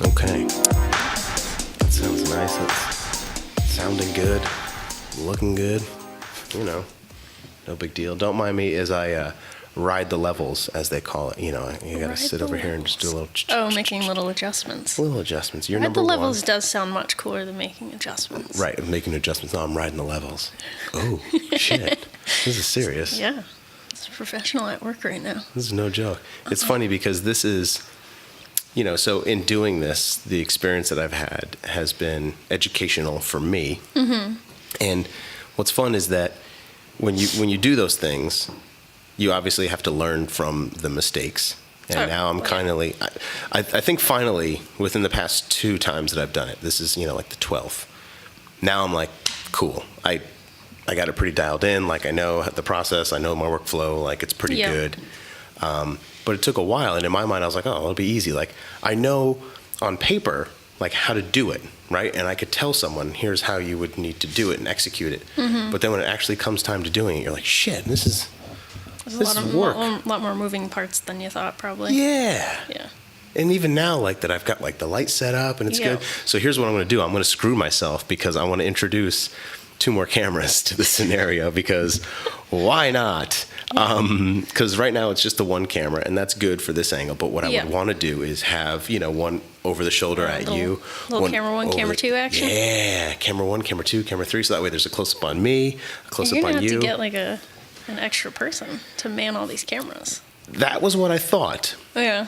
Okay. That sounds nice. It's sounding good. Looking good. You know, no big deal. Don't mind me as I ride the levels, as they call it. You know, you got to sit over here and just do a little... making little adjustments. Little adjustments. You're Ride number the one. levels does sound much cooler than making adjustments. Right, making adjustments. No, I'm riding the levels. Oh, shit. This is serious. Yeah. It's professional at work right now. This is no joke. It's funny because this is... You know, so in doing this, the experience that I've had has been educational for me. Mm-hmm. And what's fun is that when you do those things, you obviously have to learn from the mistakes. And now I'm kind of like, I think finally, within the past 2 times that I've done it, this is, you know, like the 12th. Now I'm like, cool. I got it pretty dialed in. Like, I know the process. I know my workflow. Like, it's pretty good. But it took a while, and in my mind, I was like, oh, it'll be easy. Like, I know on paper, like, how to do it, right? And I could tell someone, here's how you would need to do it and execute it. Mm-hmm. But then when it actually comes time to doing it, you're like, shit, this is work. A lot more moving parts than you thought, probably. Yeah. Yeah. And even now, like, that I've got, like, the light set up, and it's good. So here's what I'm going to do. I'm going to screw myself because I want to introduce 2 more cameras to the scenario because why not? Because right now it's just the one camera, and that's good for this angle. But what I would want to do is have, you know, one over the shoulder at you. Little camera 1, camera 2 action? Yeah, camera 1, camera 2, camera 3. So that way there's a close-up on me, a close-up on you. You're going to have to get, like, an extra person to man all these cameras. That was what I thought. Oh, yeah.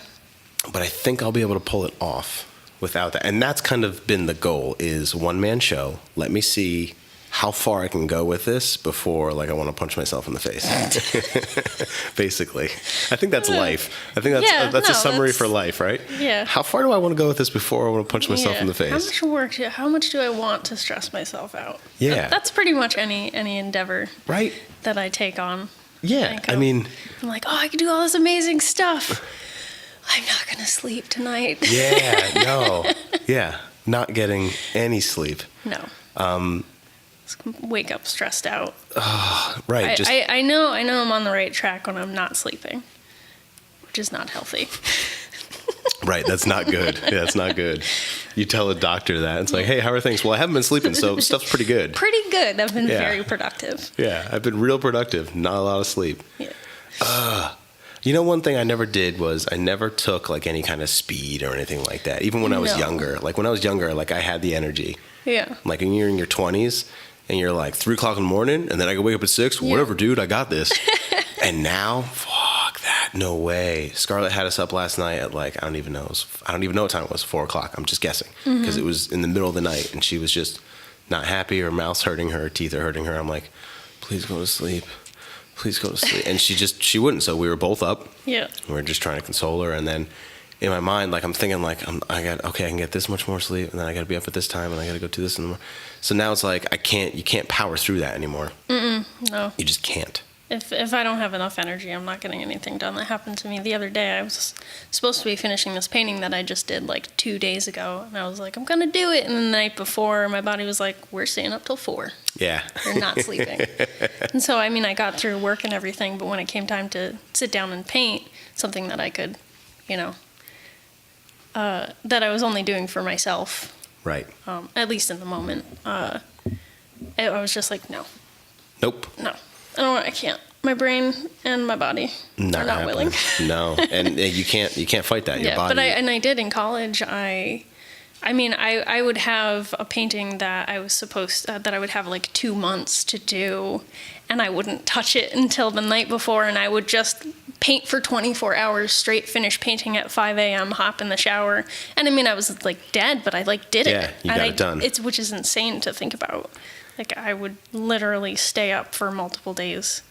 But I think I'll be able to pull it off without that. And that's kind of been the goal, is one-man show. Let me see how far I can go with this before, like, I want to punch myself in the face. Basically. I think that's life. I think that's a summary for life, right? Yeah. How far do I want to go with this before I want to punch myself in the face? How much do I want to stress myself out? Yeah. That's pretty much any endeavor that I take on. Yeah. I mean... I'm like, oh, I can do all this amazing stuff. I'm not going to sleep tonight. Yeah. No. Yeah. Not getting any sleep. No. Wake up stressed out. Right. I know I'm on the right track when I'm not sleeping, which is not healthy. Right. That's not good. Yeah, that's not good. You tell a doctor that. It's like, hey, how are things? Well, I haven't been sleeping, so stuff's pretty good. Pretty good. I've been very productive. Yeah. I've been real productive. Not a lot of sleep. Yeah. You know, one thing I never did was I never took, like, any kind of speed or anything like that. Even when I was younger. Like, when I was younger, like, I had the energy. Yeah. Like, when you're in your 20s, and you're like 3 o'clock in the morning, and then I can wake up at 6. Whatever, dude, I got this. And now, fuck that, no way. Scarlett had us up last night at, like, I don't even know what time it was. 4 o'clock. I'm just guessing because it was in the middle of the night, and she was just not happy. Her mouth's hurting her, teeth are hurting her. I'm like, please go to sleep. Please go to sleep. And she wouldn't. So we were both up. Yeah. We were just trying to console her, and then in my mind, like, I'm thinking, like, I can get this much more sleep, and then I got to be up at this time, and I got to go do this in the morning. So now it's like you can't power through that anymore. No. You just can't. If I don't have enough energy, I'm not getting anything done. That happened to me the other day. I was supposed to be finishing this painting that I just did, like, 2 days ago, and I was like, I'm going to do it. And then the night before, my body was like, we're staying up till 4. Yeah. You're not sleeping. And so, I mean, I got through work and everything, but when it came time to sit down and paint, something that I could, you know, that I was only doing for myself. Right. At least in the moment. I was just like, no. Nope. No. I can't. My brain and my body are not willing. No. And you can't fight that. Your body. But I did in college. I would have a painting that I was that I would have like 2 months to do, and I wouldn't touch it until the night before, and I would just paint for 24 hours straight, finish painting at 5 a.m., hop in the shower. And I mean, I was like dead, but I like did it. Yeah, you got it done. Which is insane to think about. Like, I would literally stay up for multiple days.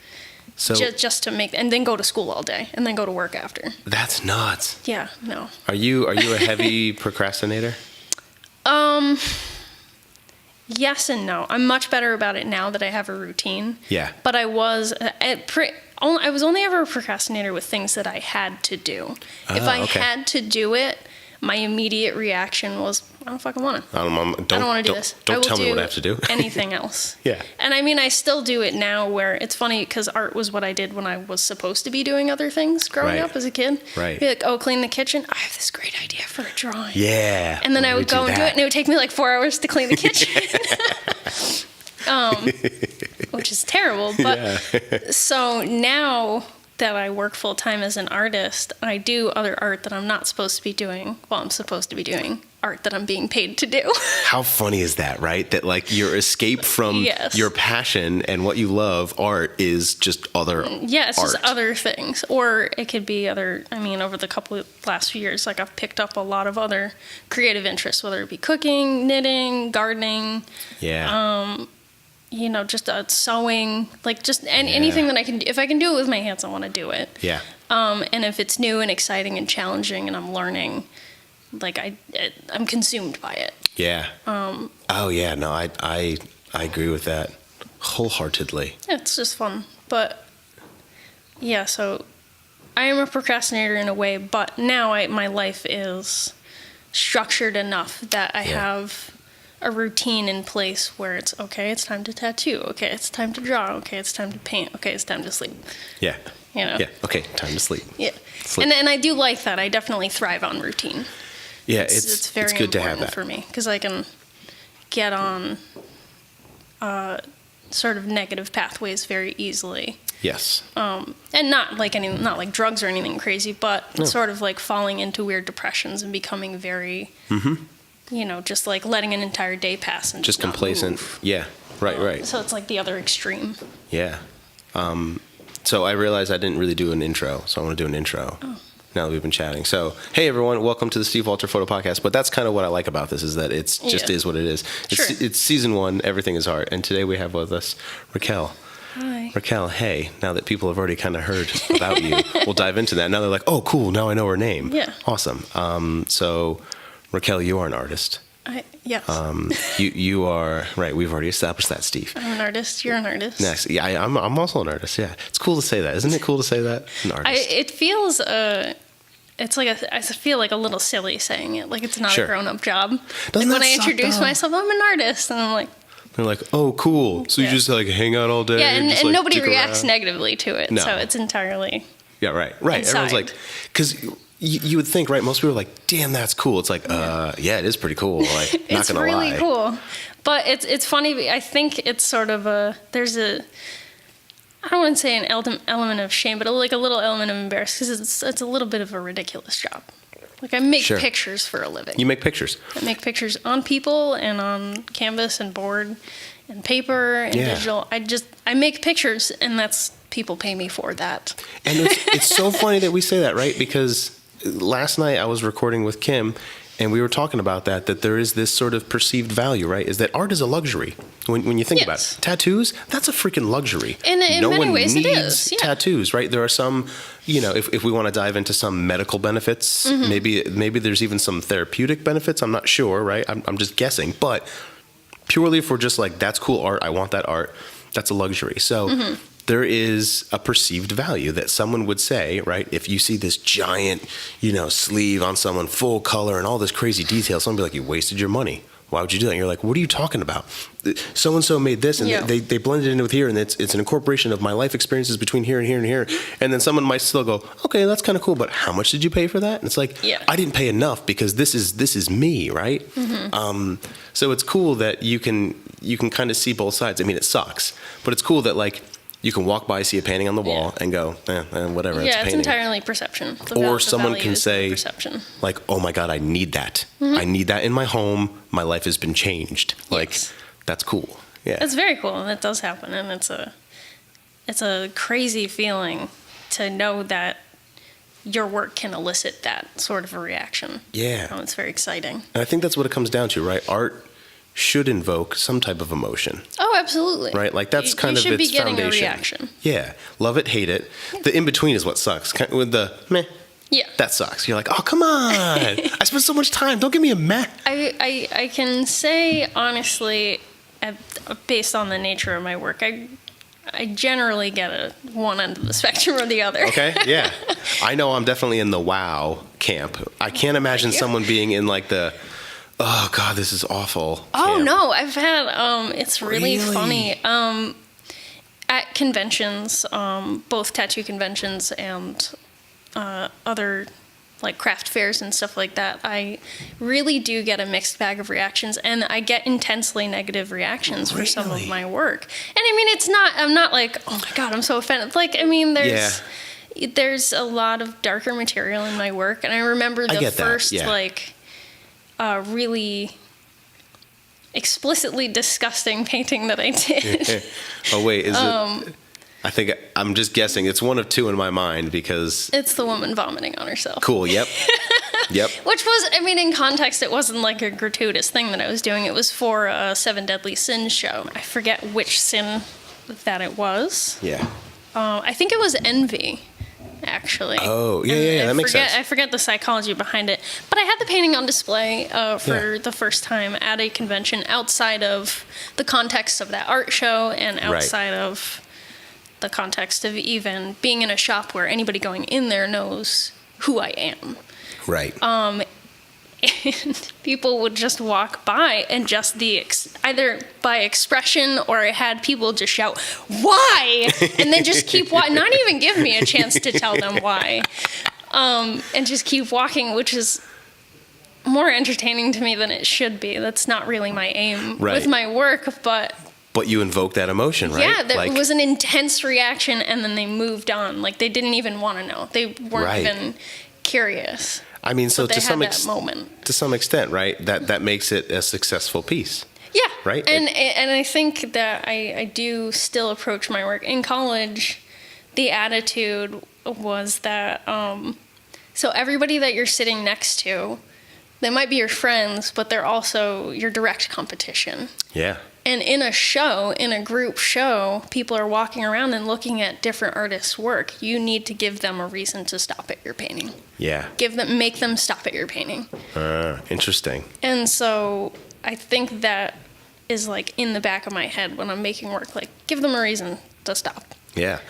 So just to make, and then go to school all day, and then go to work after. That's nuts. Yeah, no. Are you a heavy procrastinator? Yes and no. I'm much better about it now that I have a routine. Yeah. But I was only ever a procrastinator with things that I had to do. If I had to do it, my immediate reaction was, I don't fucking want to. I don't want to do this. Don't tell me what I have to do. Anything else. Yeah. And I mean, I still do it now where it's funny because art was what I did when I was supposed to be doing other things growing up as a kid. Right. Be like, oh, clean the kitchen. I have this great idea for a drawing. Yeah. And then I would go and do it, and it would take me like 4 hours to clean the kitchen. Which is terrible. But so now that I work full time as an artist, I do other art that I'm not supposed to be doing while I'm supposed to be doing art that I'm being paid to do. How funny is that, right? That like your escape from your passion and what you love, art, is just other Yeah, it's art. just other things. Or it could be other, I mean, over the last few years, like I've picked up a lot of other creative interests, whether it be cooking, knitting, gardening. Yeah. You know, just sewing, like just anything that I can do. If I can do it with my hands, I want to do it. Yeah. And if it's new and exciting and challenging and I'm learning, like I'm consumed by it. Yeah. Oh yeah, no, I agree with that wholeheartedly. It's just fun. But yeah, so I am a procrastinator in a way, but now my life is structured enough that I have a routine in place where it's okay, it's time to tattoo, okay, it's time to draw, okay, it's time to paint, okay, it's time to sleep. Yeah. You know? Yeah. Okay, time to sleep. Yeah. Sleep. And I do like that. I definitely thrive on routine. Yeah, It's very good to have important that for me because I can get on sort of negative pathways very easily. Yes. And not like drugs or anything crazy, but sort of like falling into weird depressions and becoming very, you know, just like letting an entire day pass and just not complacent. move. Yeah. Right. So it's like the other extreme. Yeah. So I realized I didn't really do an intro, so I want to do an intro. Now that we've been chatting. So, hey everyone, welcome to the Steve Walter Photo Podcast. But that's kind of what I like about this, is that it's just is what it is. It's season 1, everything is art. And today we have with us Raquel. Hi. Raquel, hey, now that people have already kind of heard about you, we'll dive into that. Now they're like, oh, cool, now I know her name. Yeah. Awesome. So, Raquel, you are an artist. Yes. You are, right, we've already established that, Steve. I'm an artist. You're an artist. Next. Yeah, I'm also an artist, yeah. It's cool to say that. Isn't it cool to say that? An artist. It feels, it's like I feel like a little silly saying it. Like it's not a grown-up job. Doesn't like when that I suck, introduce though? myself, I'm an artist. And I'm like... They're like, oh, cool. So you just like hang out all day? Yeah, and just, like, nobody dick reacts around? negatively to it. No. So it's entirely... Yeah, right. Inside. Everyone's like, because you would think, right? Most people are like, damn, that's cool. It's like, yeah, it is pretty cool. Like, not it's gonna really lie. cool. But it's funny. I think it's sort of there's a, I don't want to say an element of shame, but like a little element of embarrassment because it's a little bit of a ridiculous job. Like I make pictures for a living. You make pictures. I make pictures on people and on canvas and board and paper and digital. I make pictures, and that's, people pay me for that. And it's so funny that we say that, right? Because last night I was recording with Kim, and we were talking about that there is this sort of perceived value, right? Is that art is a luxury. When you think about it. Tattoos, that's a freaking luxury. In no many one ways needs it is. Yeah. tattoos, right? There are some, you know, if we want to dive into some medical benefits, maybe there's even some therapeutic benefits. I'm not sure, right? I'm just guessing. But purely if we're just like, that's cool art, I want that art, that's a luxury. So there is a perceived value that someone would say, right? If you see this giant, you know, sleeve on someone, full color and all this crazy detail, someone would be like, you wasted your money. Why would you do that? And you're like, what are you talking about? So-and-so made this, and they blended it in with here, and it's an incorporation of my life experiences between here and here and here. And then someone might still go, okay, that's kind of cool, but how much did you pay for that? And it's like, I didn't pay enough because this is me, right? So it's cool that you can kind of see both sides. I mean, it sucks, but it's cool that like, you can walk by, see a painting on the wall, and go, whatever. Yeah, it's painting. entirely perception. Or someone can say, perception. like, oh my God, I need that. I need that in my home. My life has been changed. Like, that's cool. Yeah, it's very cool, and it does happen, and it's a crazy feeling to know that your work can elicit that sort of a reaction. Yeah, it's very exciting. And I think that's what it comes down to, right? Art should invoke some type of emotion. Oh, absolutely. Right? Like that's kind of its foundation. You should be getting a reaction. Yeah. Love it, hate it. The in-between is what sucks. With the meh. Yeah. That sucks. You're like, oh, come on. I spent so much time. Don't give me a meh. I can say, honestly, based on the nature of my work, I generally get one end of the spectrum or the other. Okay, yeah. I know I'm definitely in the wow camp. I can't imagine someone being in like the, oh God, this is awful. Oh camp. no, I've had, it's really funny. At conventions, both tattoo conventions and other like craft fairs and stuff like that, I really do get a mixed bag of reactions, and I get intensely negative reactions for some of my work. And I mean, I'm not like, oh my God, I'm so offended. Like, I mean, there's a lot of darker material in my work, and I remember the first like really explicitly disgusting painting that I did. Oh wait, is it? I think I'm just guessing. It's one of two in my mind because it's the woman vomiting on herself. Cool. Yep. Yep. Which was, I mean, in context, it wasn't like a gratuitous thing that I was doing. It was for a Seven Deadly Sins show. I forget which sin that it was. Yeah. I think it was envy, actually. Oh, yeah, that makes sense. I forget the psychology behind it. But I had the painting on display for the first time at a convention outside of the context of that art show and outside of the context of even being in a shop where anybody going in there knows who I am. Right. And people would just walk by and just either by expression, or I had people just shout, "Why?" and then just keep walking, not even give me a chance to tell them why, and just keep walking, which is more entertaining to me than it should be. That's not really my aim with my work, but you invoke that emotion, right? Yeah, there was an intense reaction, and then they moved on. Like, they didn't even want to know. They weren't even curious. I mean, so to some extent, right, that makes it a successful piece. Yeah. Right? And I think that I do still approach my work. In college, the attitude was that, so everybody that you're sitting next to, they might be your friends, but they're also your direct competition. Yeah. And in a show, in a group show, people are walking around and looking at different artists' work. You need to give them a reason to stop at your painting. Yeah. Make them stop at your painting. Interesting. And so I think that is like in the back of my head when I'm making work, like, give them a reason to stop. Yeah.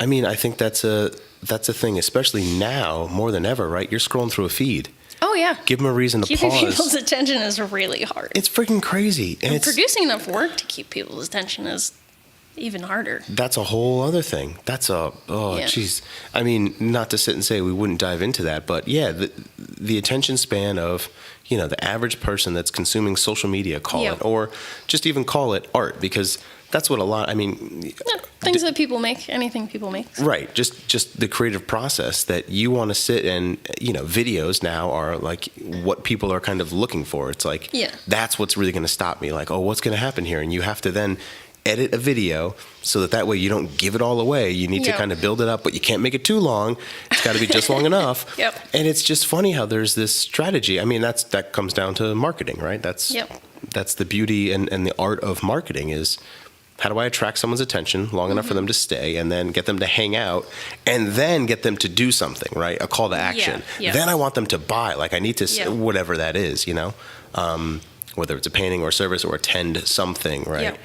I mean, I think that's a thing, especially now more than ever, right? You're scrolling through a feed. Oh, yeah. Give them a reason to Keeping pause. people's attention is really hard. It's freaking crazy. And producing enough work to keep people's attention is even harder. That's a whole other thing. Geez. I mean, not to sit and say we wouldn't dive into that, but yeah, the attention span of, the average person that's consuming social media, call it, or just even call it art, because that's what things that people make, anything people make. Right. Just the creative process that you want to sit and, videos now are like what people are kind of looking for. It's like, that's what's really going to stop me. Like, oh, what's going to happen here? And you have to then edit a video so that way you don't give it all away. You need to kind of build it up, but you can't make it too long. It's got to be just long enough. Yep. And it's just funny how there's this strategy. I mean, that comes down to marketing, right? That's the beauty and the art of marketing is, how do I attract someone's attention long enough for them to stay, and then get them to hang out, and then get them to do something, right? A call to action. Yeah. Then I want them to buy. Like, I need to, whatever that is, whether it's a painting or service or attend something, right? Yeah.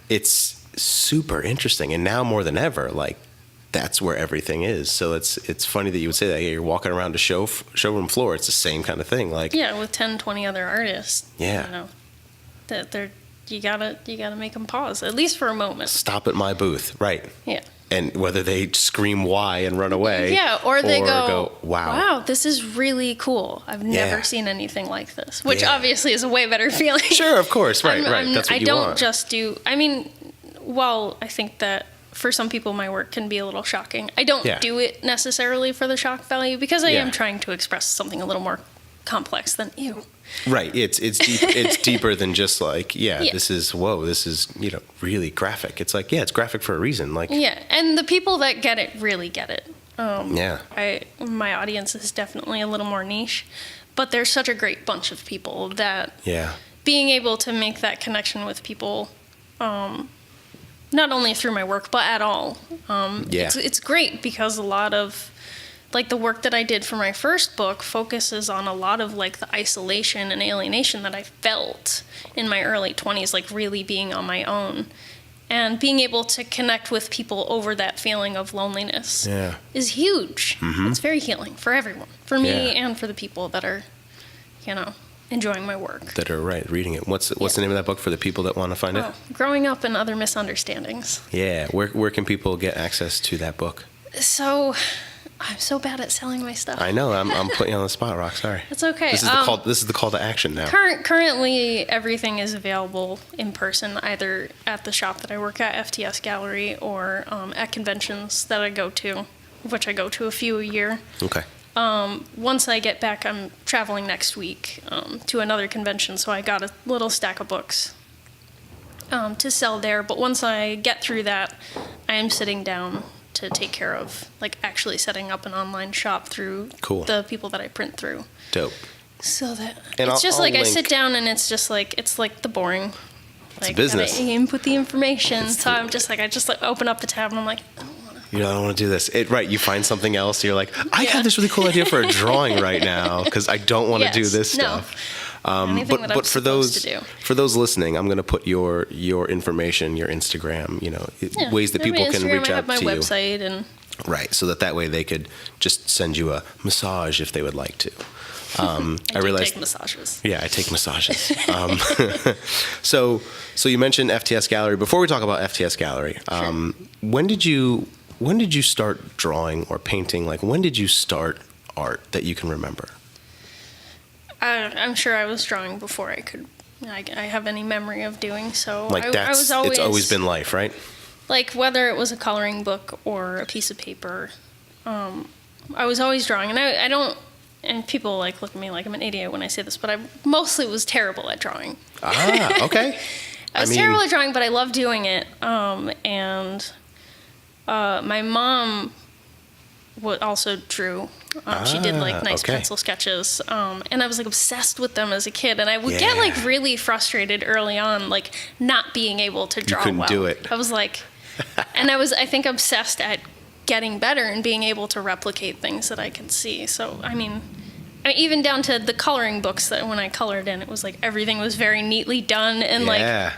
It's super interesting. And now more than ever, like, that's where everything is. So it's funny that you would say that. Yeah, you're walking around a showroom floor. It's the same kind of thing. Like, with 10, 20 other artists. Yeah. That they're... You gotta make them pause, at least for a moment. Stop at my booth, right? Yeah. And whether they scream "why" and run away, or they go, "Wow, this is really cool. I've never seen anything like this," which obviously is a way better feeling. Sure, of course, right. That's what you want. I don't just do. I mean, while I think that for some people my work can be a little shocking, I don't do it necessarily for the shock value, because I am trying to express something a little more complex than you. Right. It's deep, it's deeper than just like, this is really graphic. It's like, it's graphic for a reason. Like, and the people that get it really get it. My audience is definitely a little more niche, but there's such a great bunch of people that being able to make that connection with people, not only through my work but at all, it's great, because a lot of like the work that I did for my first book focuses on a lot of like the isolation and alienation that I felt in my early 20s, like really being on my own. And being able to connect with people over that feeling of loneliness is huge. It's very healing for everyone, for me and for the people that are, enjoying my work. That are reading it. What's the name of that book for the people that want to find it? Growing Up and Other Misunderstandings. Yeah. Where can people get access to that book? So, I'm so bad at selling my stuff. I know. I'm putting you on the spot, Rock. Sorry. It's okay. This is the call to action now. Currently, everything is available in person, either at the shop that I work at, FTS Gallery, or at conventions that I go to, which I go to a few a year. Okay. Once I get back, I'm traveling next week to another convention, so I got a little stack of books to sell there. But once I get through that, I am sitting down to take care of, actually setting up an online shop through the people that I print through. Dope. So that and it's just I sit down and it's just it's the boring. It's a business. I input the information, so I'm just I open up the tab and I'm like, I don't want to do this. You find something else. You're like, I have this really cool idea for a drawing right now because I don't want to do this stuff. But for those listening, I'm going to put your information, your Instagram, ways that people can reach out to you. I have my website and right, so that way they could just send you a massage if they would like to. I take massages. Yeah, I take massages. So you mentioned FTS Gallery. Before we talk about FTS Gallery, when did you start drawing or painting? When did you start art that you can remember? I'm sure I was drawing before I could. I have any memory of doing so. It's always been life, right? Whether it was a coloring book or a piece of paper, I was always drawing, and I don't. And people look at me like I'm an idiot when I say this, but I mostly was terrible at drawing. Ah, okay. I was terrible at drawing, but I loved doing it. My mom also drew. She did nice pencil sketches, and I was obsessed with them as a kid. And I would get really frustrated early on, not being able to draw well. You couldn't do it. I was and I think obsessed at getting better and being able to replicate things that I could see. So even down to the coloring books that when I colored in, it was everything was very neatly done and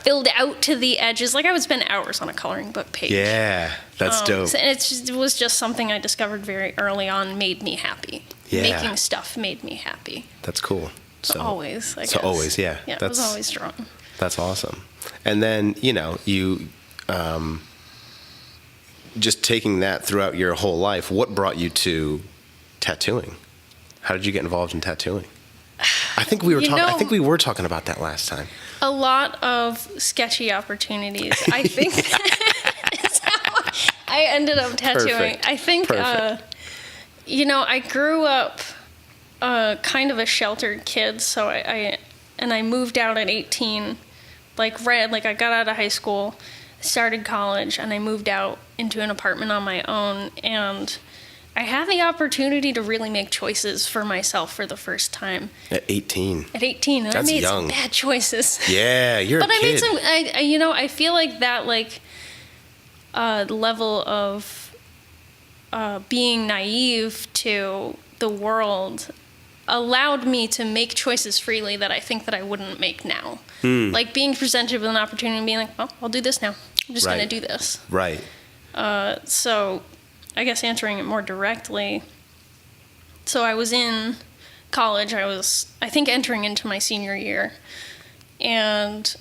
filled out to the edges. I would spend hours on a coloring book page. Yeah, that's dope. So it was just something I discovered very early on, made me happy. Yeah. Making stuff made me happy. That's cool. So always, I guess. So always, yeah. Yeah, I was always drawing. That's awesome. And then, you just taking that throughout your whole life, what brought you to tattooing? How did you get involved in tattooing? I think we were talking about that last time. A lot of sketchy opportunities. I think that's how I ended up tattooing. Perfect. I think I grew up kind of a sheltered kid, so I moved out at 18, I got out of high school, started college, and I moved out into an apartment on my own, and I had the opportunity to really make choices for myself for the first time. At 18. At 18, and that's I made young. some bad choices. Yeah, you're a kid. But I made some. I feel like that level of being naive to the world allowed me to make choices freely that I think that I wouldn't make now. Being presented with an opportunity and being like, well, I'll do this now. I'm just going to do this. Right. So I guess answering it more directly. So I was in college. I was, I think, entering into my senior year. And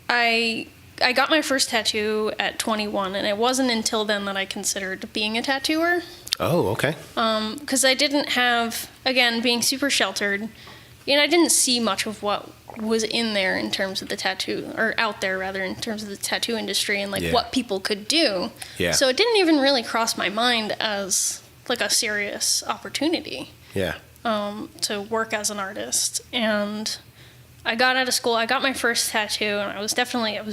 I got my first tattoo at 21, and it wasn't until then that I considered being a tattooer. Oh, okay. Because I didn't have, again, being super sheltered, I didn't see much of what was in there in terms of the tattoo, or out there rather, in terms of the tattoo industry and what people could do. Yeah. So it didn't even really cross my mind as a serious opportunity. Yeah. To work as an artist. And I got out of school, I got my first tattoo, and I was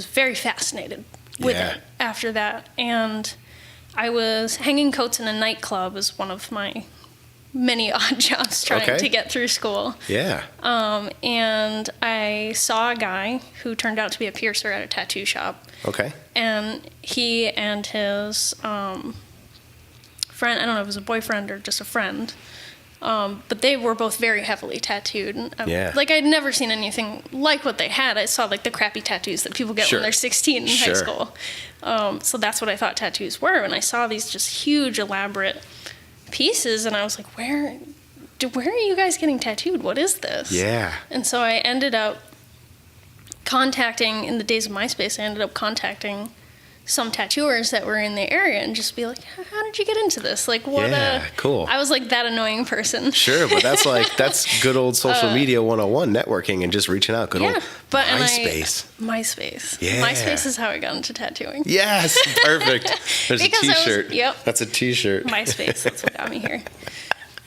very fascinated with it after that. And I was hanging coats in a nightclub as one of my many odd jobs trying to get through school. Yeah. And I saw a guy who turned out to be a piercer at a tattoo shop. Okay. And he and his friend, I don't know if it was a boyfriend or just a friend, But they were both very heavily tattooed. And Yeah. Like, I'd never seen anything like what they had. I saw, like, the crappy tattoos that people get Sure. when they're 16 in high Sure. school. So that's what I thought tattoos were. And I saw these just huge, elaborate pieces, and I was like, where are you guys getting tattooed? What is this? Yeah. And so I ended up contacting, in the days of MySpace, I ended up contacting some tattooers that were in the area and just be like, how did you get into this? Like, what? Yeah, cool. I was like that annoying person. Sure, but that's good old social media 101, networking and just reaching out. Good old MySpace. MySpace. Yeah. MySpace is how I got into tattooing. Yes, perfect. There's Because a t-shirt. yep. That's a t-shirt. MySpace, that's what got me here.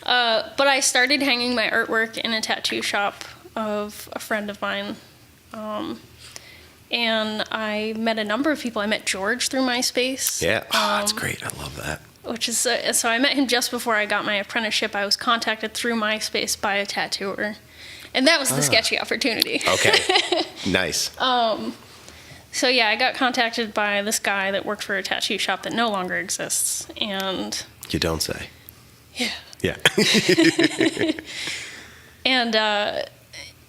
But I started hanging my artwork in a tattoo shop of a friend of mine. And I met a number of people. I met George through MySpace. Yeah, that's great. I love that. Which is, so I met him just before I got my apprenticeship. I was contacted through MySpace by a tattooer. And that was the sketchy opportunity. Okay, nice. So yeah, I got contacted by this guy that worked for a tattoo shop that no longer exists. And You don't say. yeah. Yeah. And,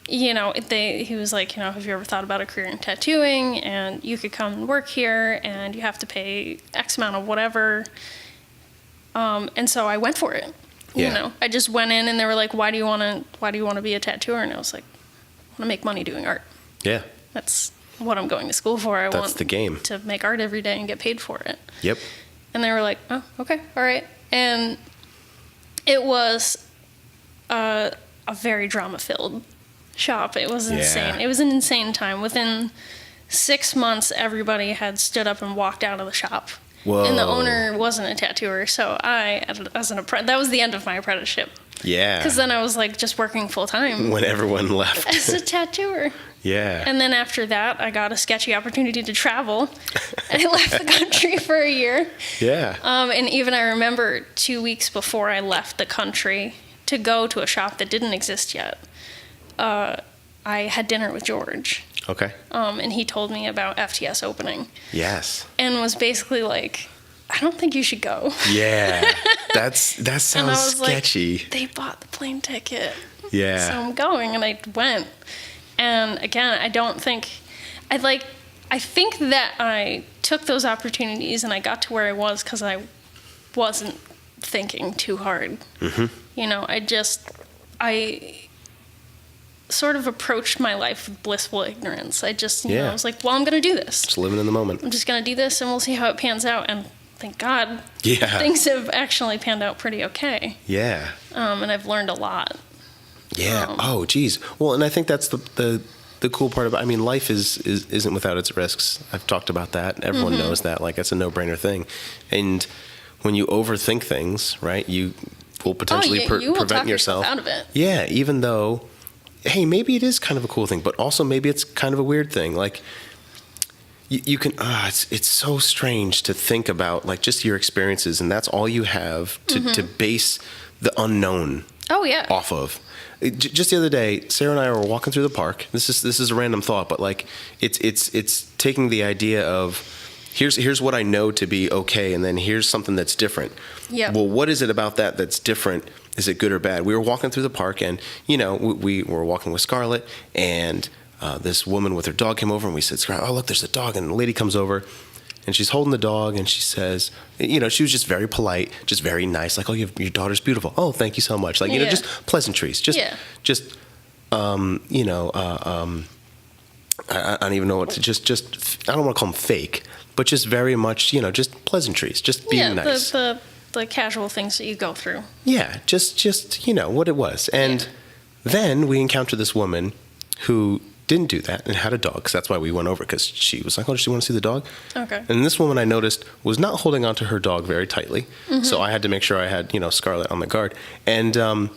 he was like, have you ever thought about a career in tattooing? And you could come and work here, and you have to pay X amount of whatever. And so I went for it. Yeah. I just went in, and they were like, why do you want to be a tattooer? And I was like, I want to make money doing art. Yeah. That's what I'm going to school for. I want the game. to make art every day and get paid for it. Yep. And they were like, oh, okay, all right. And it was a very drama-filled shop. It was insane. It was an insane time. Within 6 months, everybody had stood up and walked out of the shop. Whoa. And the owner wasn't a tattooer, so that was the end of my apprenticeship. Yeah. Because then I was like just working full-time When everyone left. as a tattooer. Yeah. And then after that, I got a sketchy opportunity to travel. I left the country for a year. Yeah. And even I remember 2 weeks before I left the country to go to a shop that didn't exist yet, I had dinner with George. Okay. And he told me about FTS opening. Yes. And was basically like, I don't think you should go. Yeah. That sounds And I was sketchy. like, they bought the plane ticket. Yeah. So I'm going, and I went. And again, I think that I took those opportunities and I got to where I was because I wasn't thinking too hard. Mm-hmm. I sort of approached my life with blissful ignorance. I just, I was like, well, I'm going to do this. Just living in the moment. I'm just going to do this, and we'll see how it pans out. And thank God, Yeah. things have actually panned out pretty okay. Yeah. And I've learned a lot. Yeah. Oh, geez. Well, and I think that's the cool part about. I mean, life isn't without its risks. I've talked about that. Everyone knows that. Like, it's a no-brainer thing. And when you overthink things, right, you will potentially you will prevent talk yourself out of it. Yeah. Even though, hey, maybe it is kind of a cool thing, but also maybe it's kind of a weird thing. Like, you can. It's so strange to think about, like, just your experiences, and that's all you have to base the unknown. Oh yeah. Off of. Just the other day, Sarah and I were walking through the park. This is a random thought, but like it's taking the idea of here's what I know to be okay, and then here's something that's different. Yeah. Well, what is it about that that's different? Is it good or bad? We were walking through the park, and we were walking with Scarlett, and this woman with her dog came over, and we said, "Scarlett, oh look, there's a dog," and the lady comes over. And she's holding the dog, and she says, she was just very polite, just very nice. Like, oh, your daughter's beautiful. Oh, thank you so much. Like, just pleasantries. I don't even know what to, I don't want to call them fake, but just very much, just pleasantries, just being nice. the casual things that you go through. Yeah, just what it was. And then we encountered this woman who didn't do that and had a dog, because that's why we went over, because she was like, oh, does she want to see the dog? Okay. And this woman, I noticed, was not holding onto her dog very tightly, so I had to make sure I had Scarlett on the guard. And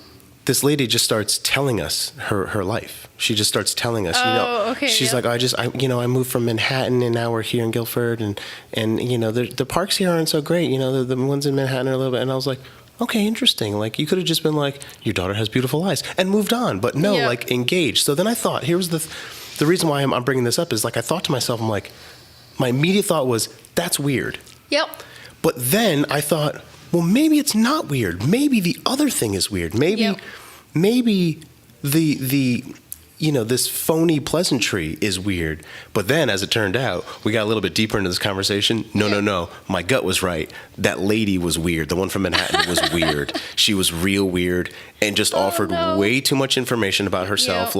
this lady just starts telling us her life. She just starts telling us, okay, she's like, I moved from Manhattan, and now we're here in Guilford, and the parks here aren't so great, the ones in Manhattan are a little bit. And I was like, okay, interesting. Like, you could have just been like, your daughter has beautiful eyes, and moved on. But no, like, engaged. So then I thought, here's the reason why I'm bringing this up is, like, I thought to myself, I'm like, my immediate thought was, that's weird. Yep. But then I thought, well, maybe it's not weird. Maybe the other thing is weird. Maybe the this phony pleasantry is weird. But then, as it turned out, we got a little bit deeper into this conversation. No. My gut was right. That lady was weird. The one from Manhattan was weird. She was real weird and just offered way too much information about herself.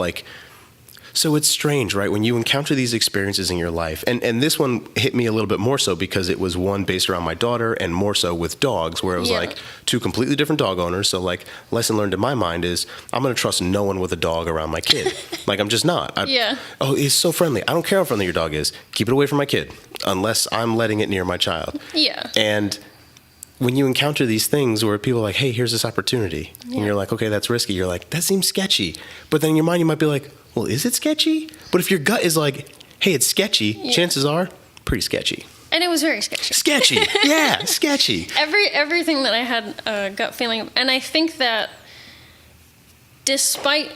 So it's strange, right? When you encounter these experiences in your life, and this one hit me a little bit more so because it was one based around my daughter and more so with dogs, where it was like two completely different dog owners. So like, lesson learned in my mind is I'm going to trust no one with a dog around my kid. Like, I'm just not. Oh, he's so friendly. I don't care how friendly your dog is. Keep it away from my kid unless I'm letting it near my child. Yeah. And when you encounter these things where people are like, hey, here's this opportunity. And you're like, okay, that's risky. You're like, that seems sketchy. But then in your mind, you might be like, well, is it sketchy? But if your gut is like, hey, it's sketchy, chances are pretty sketchy. And it was very sketchy. Sketchy. Yeah, sketchy. Everything that I had a gut feeling, and I think that despite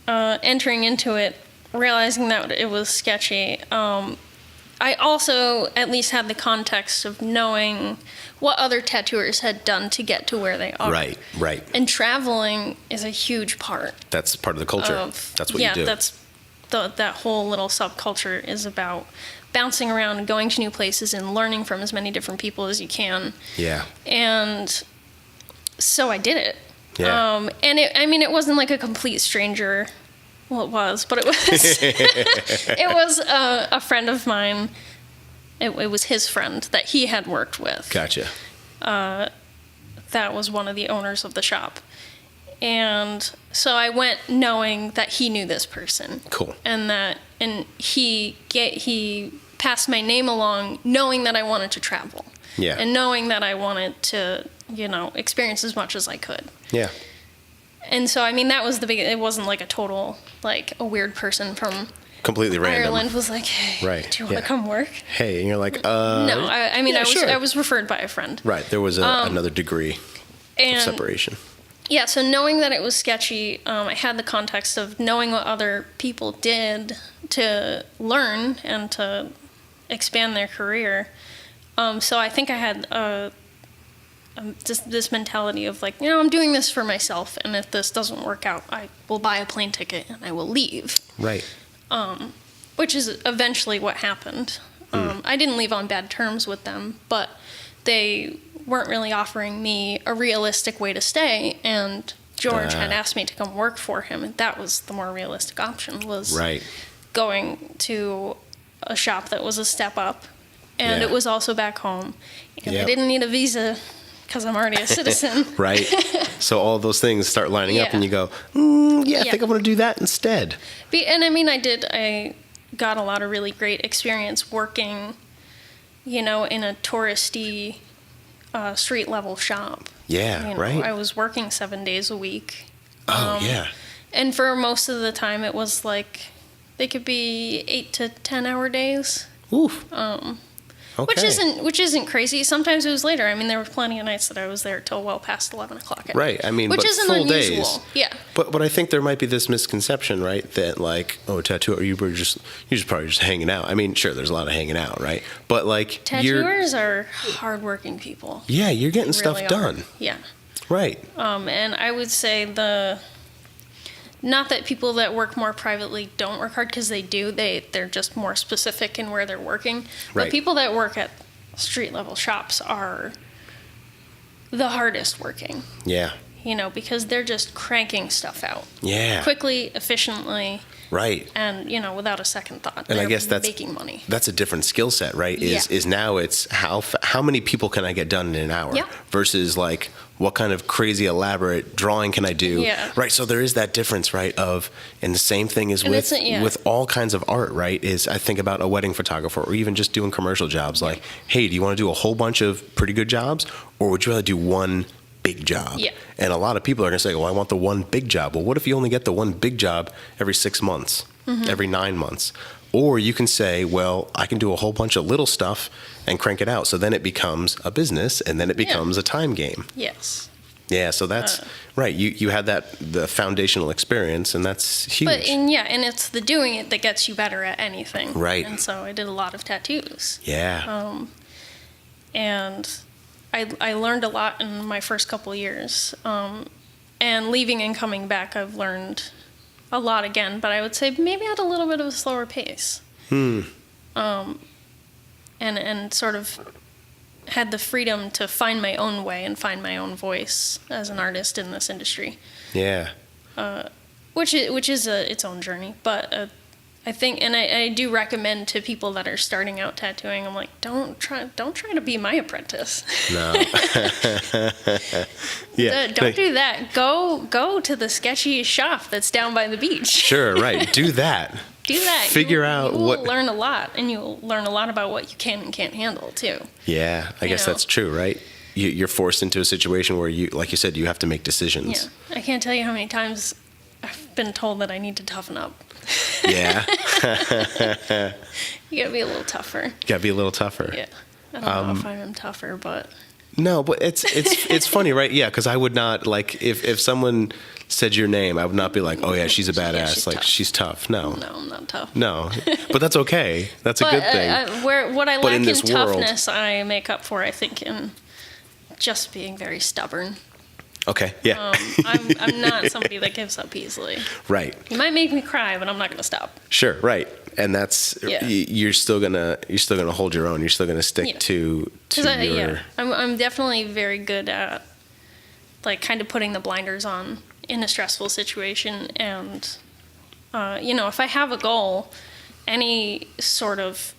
entering into it, realizing that it was sketchy, I also at least had the context of knowing what other tattooers had done to get to where they are. Right. And traveling is a huge part. That's part of the culture. That's what you do. Yeah, that's that whole little subculture is about bouncing around and going to new places and learning from as many different people as you can. Yeah. And so I did it. Yeah. And it wasn't like a complete stranger. Well, it was, but it was it was a friend of mine. It was his friend that he had worked with. Gotcha. That was one of the owners of the shop. And so I went knowing that he knew this person. Cool. And he passed my name along knowing that I wanted to travel. Yeah. And knowing that I wanted to, experience as much as I could. Yeah. And so, that was it wasn't like a total, like a weird person from completely random. Ireland was like, hey, do you want to come work? Hey, and you're like, no, I was referred by a friend. Right, there was another degree of separation. Yeah, so knowing that it was sketchy, I had the context of knowing what other people did to learn and to expand their career. So I think I had just this mentality of like, I'm doing this for myself, and if this doesn't work out, I will buy a plane ticket and I will leave. Right. Which is eventually what happened. I didn't leave on bad terms with them, but they weren't really offering me a realistic way to stay, and George had asked me to come work for him, and that was the more realistic option, was going to a shop that was a step up, and it was also back home, and I didn't need a visa because I'm already a citizen. Right. So all those things start lining up, and you go, I think I'm going to do that instead. And I got a lot of really great experience working, in a touristy street level shop. Yeah, right. I was working 7 days a week. And for most of the time, it was like they could be 8 to 10 hour days. Oof. Okay. Which isn't crazy. Sometimes it was later. There were plenty of nights that I was there till well past 11 o'clock at night. Right. Which but isn't full unusual. Days. Yeah. But I think there might be this misconception, right? That like, tattoo, you're just probably just hanging out. Sure, there's a lot of hanging out, right? But like, tattooers are hardworking people. Yeah, you're getting stuff done. Yeah. Right. And I would say not that people that work more privately don't work hard, because they do. They're just more specific in where they're working. Right. But people that work at street level shops are the hardest working. Yeah. Because they're just cranking stuff out. Yeah. Quickly, efficiently. Right. And, without a second thought. And I guess that's making money. That's a different skill set, right? Is now it's how many people can I get done in an hour? Yeah. Versus like, what kind of crazy elaborate drawing can I do? Yeah. Right. So there is that difference, right? And the same thing is with all kinds of art, right? Is I think about a wedding photographer or even just doing commercial jobs. Like, hey, do you want to do a whole bunch of pretty good jobs, or would you rather do one big job? Yeah. And a lot of people are going to say, well, I want the one big job. Well, what if you only get the one big job every 6 months, every 9 months? Or you can say, well, I can do a whole bunch of little stuff and crank it out. So then it becomes a business, and then it becomes a time game. Yes. Yeah, so that's right. You had the foundational experience, and that's huge. And it's the doing it that gets you better at anything. Right. And so I did a lot of tattoos. Yeah. And I learned a lot in my first couple years. And leaving and coming back, I've learned a lot again, but I would say maybe at a little bit of a slower pace. And sort of had the freedom to find my own way and find my own voice as an artist in this industry. Yeah. Which is its own journey, but I think, and I do recommend to people that are starting out tattooing, I'm like, don't try to be my apprentice. No. Yeah. Don't do that. Go to the sketchy shop that's down by the beach. Sure, right. Do that. Do that. Figure out you what. will learn a lot, and you'll learn a lot about what you can and can't handle too. Yeah, I guess that's true, right? You're forced into a situation where you, like you said, you have to make decisions. Yeah, I can't tell you how many times I've been told that I need to toughen up. Yeah. You gotta be a little tougher. Gotta be a little tougher. Yeah. I don't know if I'm tougher, but. No, but it's funny, right? Yeah, because I would not, like, if someone said your name, I would not be like, oh yeah, she's a badass. Yeah, she's tough. She's tough. No. No, I'm not tough. No, but that's okay. That's a good thing. What I But lack in in this world- toughness, I make up for, I think, in just being very stubborn. Okay. Yeah. I'm not somebody that gives up easily. Right. You might make me cry, but I'm not gonna stop. Sure. Right. And that's you're still gonna hold your own. You're still gonna stick to your. I'm definitely very good at like kind of putting the blinders on in a stressful situation, and if I have a goal, any sort of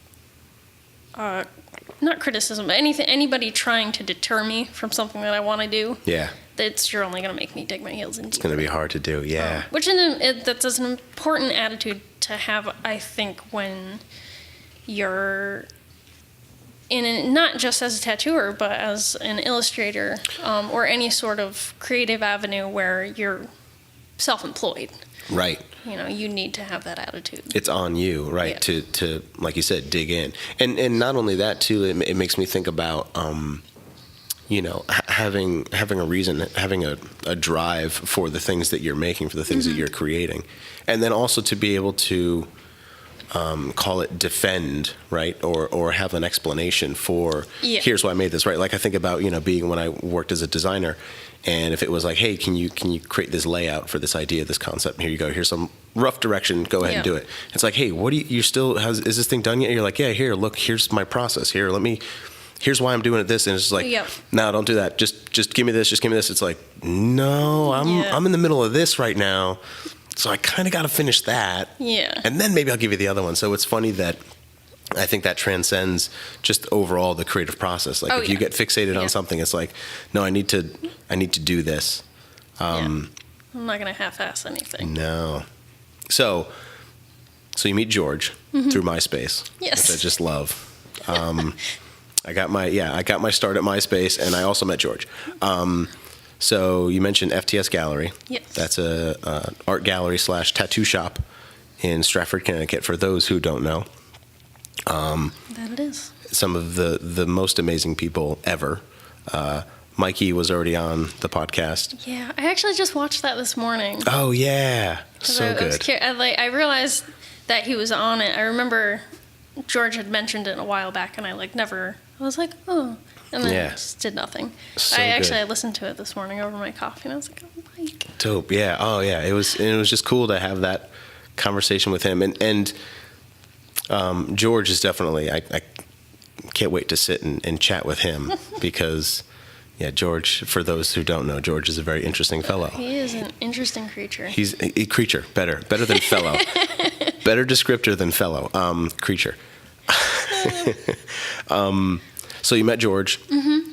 not criticism, but anybody trying to deter me from something that I want to do. Yeah. You're only going to make me dig my heels in deeper. It's going to be hard to do, yeah. That's an important attitude to have, I think, when you're not just as a tattooer, but as an illustrator, or any sort of creative avenue where you're self-employed. Right. You need to have that attitude. It's on you, right? Yeah. To like you said, dig in, and not only that too. It makes me think about having a reason, having a drive for the things that you're making, for the things that you're creating, and then also to be able to call it defend, right, or have an explanation for here's why I made this, right? Like I think about being when I worked as a designer. And if it was like, hey, can you create this layout for this idea, this concept? Here you go. Here's some rough direction. Go ahead and do it. It's like, hey, is this thing done yet? And you're like, yeah, here, look, here's my process. Here's why I'm doing it this. And it's just like, no, don't do that. Just give me this. Just give me this. It's like, no, I'm in the middle of this right now. So I kind of got to finish that. Yeah. And then maybe I'll give you the other one. So it's funny that I think that transcends just overall the creative process. Like if you get fixated on something, it's like, no, I need to do this. I'm not going to half-ass anything. No. So you meet George through MySpace, which I just love. I got my start at MySpace, and I also met George. So you mentioned FTS Gallery. Yes. That's a art gallery / tattoo shop in Stratford, Connecticut. For those who don't know. That it is. Some of the most amazing people ever. Mikey was already on the podcast. Yeah, I actually just watched that this morning. Oh yeah, so good. I realized that he was on it. I remember George had mentioned it a while back, and I was like, oh, and then just did nothing. So I listened to it this morning over my coffee, and I was like, oh, Mike. Dope. Yeah. Oh yeah. It was just cool to have that conversation with him, and George is definitely, I can't wait to sit and chat with him because, George, for those who don't know, George is a very interesting fellow. He is an interesting creature. He's a creature, better than fellow. Better descriptor than fellow, creature. So you met George. Mm-hmm.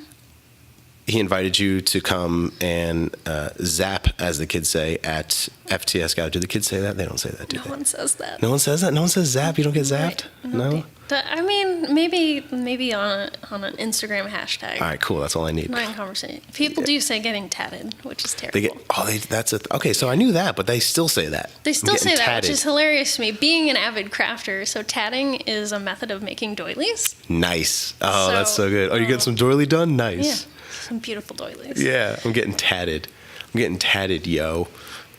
He invited you to come and zap, as the kids say, at FTS Gallery. Do the kids say that? They don't say that, do they? No one says that. No one says that? No one says zap? You don't get zapped? Right. No? I mean, maybe on an Instagram hashtag. All right, cool. That's all I need. Not in conversation. People do say getting tatted, which is terrible. Okay, so I knew that, but they still say that. They still say that, which is hilarious to me. Being an avid crafter, so tatting is a method of making doilies. Nice. Oh, that's so good. Oh, you're getting some doily done? Nice. Yeah, some beautiful doilies. Yeah, I'm getting tatted, yo.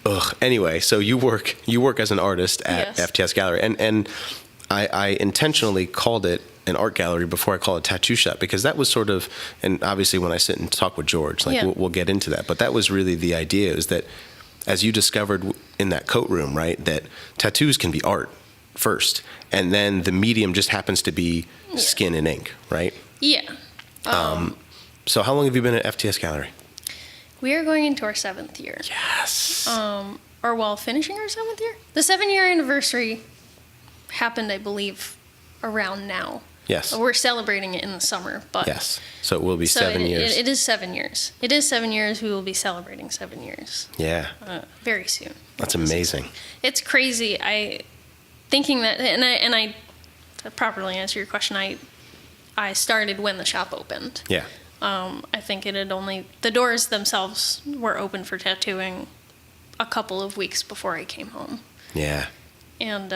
Ugh. Anyway, so you work as an artist at FTS Gallery, and I intentionally called it an art gallery before I call it a tattoo shop, because that was sort of, and obviously when I sit and talk with George, like we'll get into that, but that was really the idea, is that as you discovered in that coat room, right, that tattoos can be art first, and then the medium just happens to be skin and ink, right? Yeah. So how long have you been at FTS Gallery? We are going into our 7th year. Yes. Or while finishing our 7th year. The 7-year anniversary happened, I believe, around now. Yes. We're celebrating it in the summer, but yes. So it will be 7 years. It is 7 years. It is 7 years. We will be celebrating 7 years. Yeah. Very soon. That's amazing. It's crazy. Thinking that, and I to properly answer your question, I started when the shop opened. Yeah. I think the doors themselves were open for tattooing a couple of weeks before I came home. Yeah. And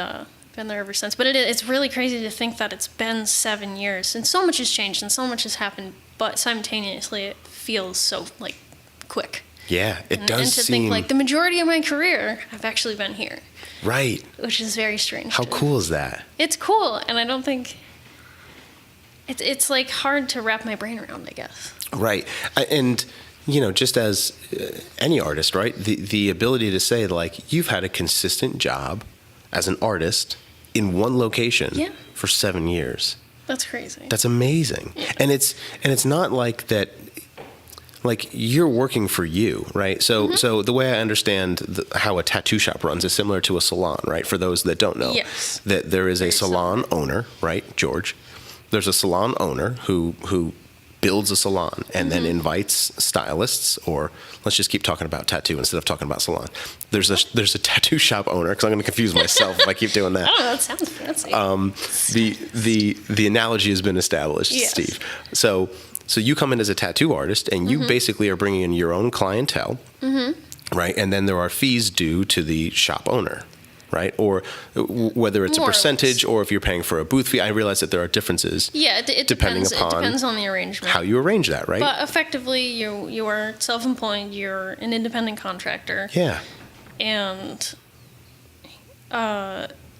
been there ever since. But it's really crazy to think that it's been 7 years, and so much has changed and so much has happened, but simultaneously it feels so, like, quick. Yeah, it does and to seem... think, like, the majority of my career, I've actually been here. Right. Which is very strange. How cool is that? It's cool, and I don't think... It's like hard to wrap my brain around, I guess. Right. And, just as any artist, right, the ability to say, like, you've had a consistent job as an artist in one location for 7 years. That's crazy. That's amazing. Yeah. And it's not like that, like, you're working for you, right? So so the way I understand how a tattoo shop runs is similar to a salon, right? For those that don't know. Yes. That there is a salon owner, right, George? There's a salon owner who builds a salon and then invites stylists, or let's just keep talking about tattoo instead of talking about salon. There's a tattoo shop owner, because I'm going to confuse myself if I keep doing that. Oh, that sounds fancy. The analogy has been established, yes. Steve. So you come in as a tattoo artist, and you basically are bringing in your own clientele, right? And then there are fees due to the shop owner, right? Or whether it's More a percentage or if you're paying for a booth fee. I realize that there are differences. Yeah, it depending depends. upon it depends on the arrangement. How you arrange that, right? But effectively, you are self-employed. You're an independent contractor. Yeah. And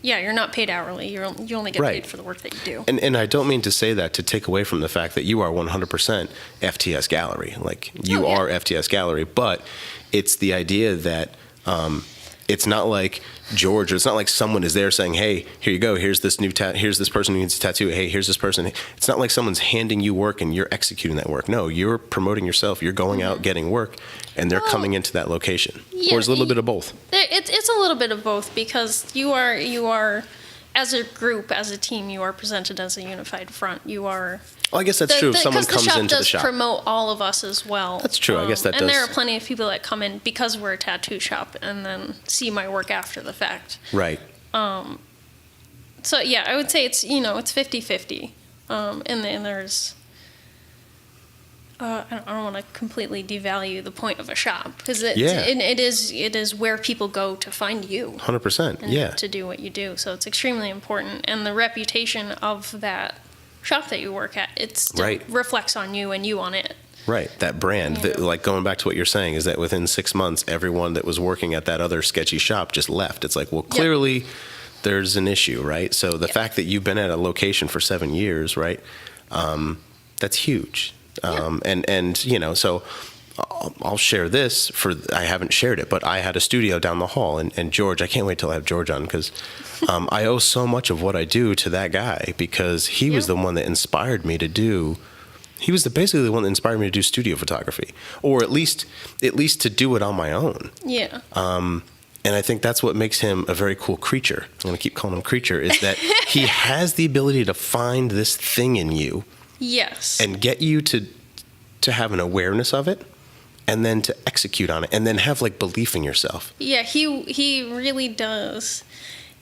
you're not paid hourly. You only get paid for the work that you do. And I don't mean to say that to take away from the fact that you are 100% FTS Gallery. Like, you are FTS Gallery, but it's the idea that it's not like George, or it's not like someone is there saying, hey, here you go, here's this here's this person who needs a tattoo, hey, here's this person. It's not like someone's handing you work and you're executing that work. No, you're promoting yourself, you're going out getting work, and they're coming into that location. Yeah, or it's a little bit of both. It's a little bit of both, because you are as a group, as a team, you are presented as a unified front. You are... Well, I guess that's true if someone comes into the shop. Because the shop does promote all of us as well. That's true. I guess that does. And there are plenty of people that come in because we're a tattoo shop and then see my work after the fact. Right. So, yeah, I would say it's 50-50. And then there's... I don't want to completely devalue the point of a shop, because it is where people go to find you. 100%. Yeah. To do what you do. So it's extremely important. And the reputation of that shop that you work at, it still reflects on you and you on it. Right. That brand, like, going back to what you're saying, is that within 6 months, everyone that was working at that other sketchy shop just left. It's like, well, clearly there's an issue, right? So the fact that you've been at a location for 7 years, right, that's huge. And so I'll share this I haven't shared it, but I had a studio down the hall, and George, I can't wait till I have George on, because I owe so much of what I do to that guy, because he was the one that inspired me to do, basically the one that inspired me to do studio photography, or at least to do it on my own. Yeah. And I think that's what makes him a very cool creature. I'm going to keep calling him creature, is that he has the ability to find this thing in you. Yes. And get you to have an awareness of it, and then to execute on it, and then have, like, belief in yourself. Yeah, he really does.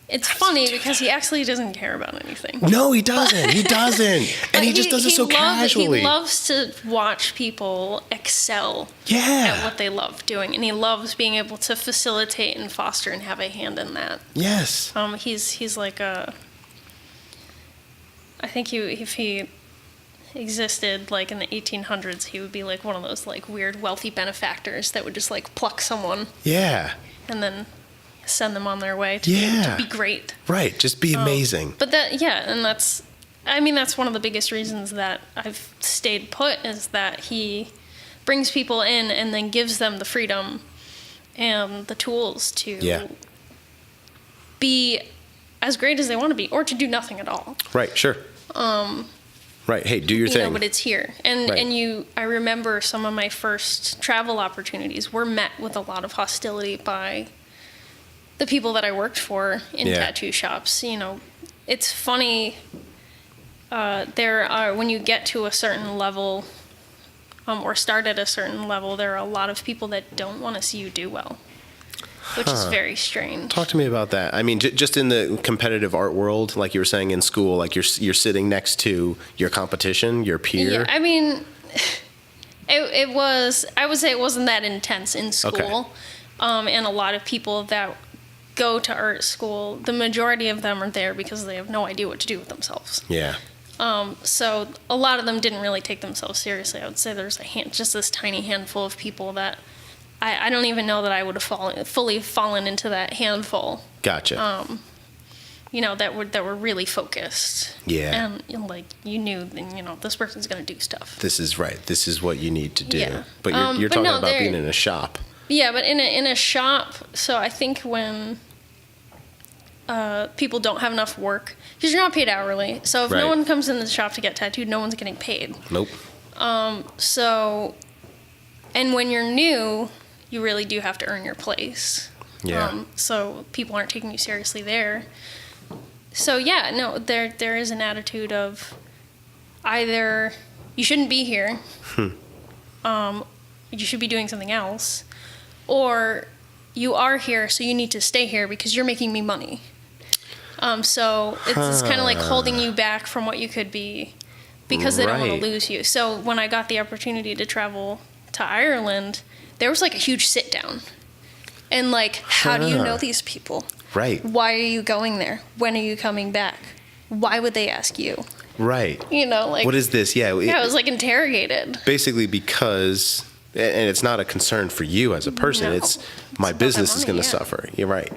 It's funny because he actually doesn't care about anything. No, he doesn't. He doesn't. And he just does it so casually. He loves to watch people excel at what they love doing, and he loves being able to facilitate and foster and have a hand in that. Yes. He's like I think if he existed, like, in the 1800s, he would be like one of those, like, weird wealthy benefactors that would just, like, pluck someone and then send them on their way to be great, right? Just be amazing. But that's I mean, that's one of the biggest reasons that I've stayed put, is that he brings people in and then gives them the freedom and the tools to be as great as they want to be, or to do nothing at all. Right, sure. Right, hey, do your thing. But it's here. And I remember some of my first travel opportunities were met with a lot of hostility by the people that I worked for in tattoo shops. It's funny, when you get to a certain level, or start at a certain level, there are a lot of people that don't want to see you do well, which is very strange. Talk to me about that. I mean, just in the competitive art world, like you were saying in school, like you're sitting next to your competition, your peer. Yeah, I mean, I would say it wasn't that intense in school. Okay. And a lot of people that go to art school, the majority of them are there because they have no idea what to do with themselves. Yeah. So a lot of them didn't really take themselves seriously. I would say there's just this tiny handful of people that I don't even know that I would have fully fallen into that handful. Gotcha. That were really focused. Yeah. And like you knew, this person's going to do stuff. This is right. This is what you need to do. Yeah. But you're talking about being in a shop. Yeah, but in a shop. So I think when people don't have enough work, because you're not paid hourly. So if no one comes in the shop to get tattooed, no one's getting paid. Nope. And when you're new, you really do have to earn your place. Yeah. So people aren't taking you seriously there. So yeah, no, there is an attitude of either you shouldn't be here, you should be doing something else, or you are here, so you need to stay here because you're making me money. So it's kind of like holding you back from what you could be because they don't want to lose you. So when I got the opportunity to travel to Ireland, there was like a huge sit down. And like, how do you know these people? Right. Why are you going there? When are you coming back? Why would they ask you? Right. Like, what is this? Yeah. I was like interrogated. Basically because, and it's not a concern for you as a person. No. It's my business is going to suffer. You're right.